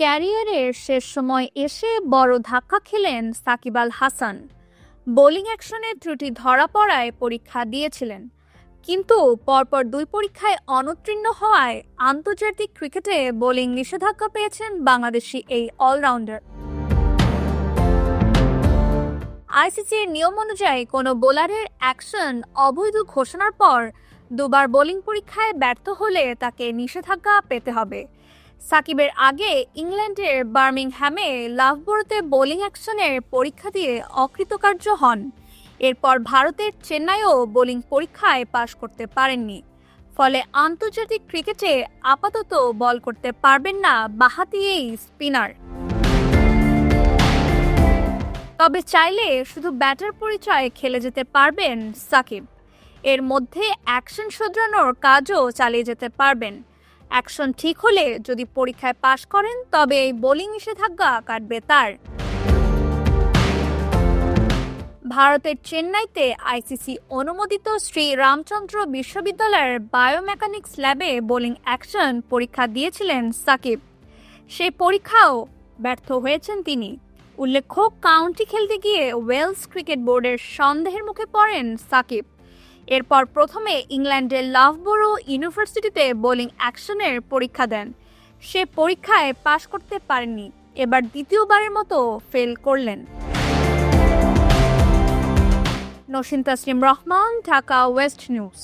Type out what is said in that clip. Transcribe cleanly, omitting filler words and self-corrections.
ক্যারিয়ারের শেষ সময় এসে বড় ধাক্কা খেলেন সাকিব আল হাসান। বোলিং অ্যাকশনে ত্রুটি ধরা পড়ায় পরীক্ষা দিয়েছিলেন, কিন্তু পরপর দুই পরীক্ষায় অনুত্তীর্ণ হওয়ায় আন্তর্জাতিক ক্রিকেটে বোলিং নিষেধাজ্ঞা পেয়েছেন বাংলাদেশি এই অলরাউন্ডার। আইসিসির নিয়ম অনুযায়ী কোনো বোলারের অ্যাকশন অবৈধ ঘোষণার পর দুবার বোলিং পরীক্ষায় ব্যর্থ হলে তাকে নিষেধাজ্ঞা পেতে হবে। সাকিবের আগে ইংল্যান্ডের বার্মিংহ্যামে লাভবোরোতে বোলিং অ্যাকশনের পরীক্ষা দিয়ে অকৃতকার্য হন। এরপর ভারতের চেন্নাইও বোলিং পরীক্ষায় পাশ করতে পারেননি, ফলে আন্তর্জাতিক ক্রিকেটে আপাতত বল করতে পারবেন না বাঁহাতি এই স্পিনার। তবে চাইলে শুধু ব্যাটার পরিচয়ে খেলে যেতে পারবেন সাকিব। এর মধ্যে অ্যাকশন শোধরানোর কাজও চালিয়ে যেতে পারবেন। অ্যাকশন ঠিক হলে যদি পরীক্ষায় পাশ করেন তবে এই বোলিং নিষেধাজ্ঞা কাটবে তার। ভারতের চেন্নাইতে আইসিসি অনুমোদিত শ্রী রামচন্দ্র বিশ্ববিদ্যালয়ের বায়োমেকানিক্স ল্যাবে বোলিং অ্যাকশন পরীক্ষা দিয়েছিলেন সাকিব। সেই পরীক্ষাও ব্যর্থ হয়েছেন তিনি। উল্লেখ্য, কাউন্টি খেলতে গিয়ে ওয়েলস ক্রিকেট বোর্ডের সন্দেহের মুখে পড়েন সাকিব। এরপর প্রথমে ইংল্যান্ডের লাভবোরো ইউনিভার্সিটিতে বোলিং অ্যাকশনের পরীক্ষা দেন। সে পরীক্ষায় পাশ করতে পারেননি, এবার দ্বিতীয়বারের মতো ফেল করলেন। Naushin Tasnim Rahman, Dhaka West news.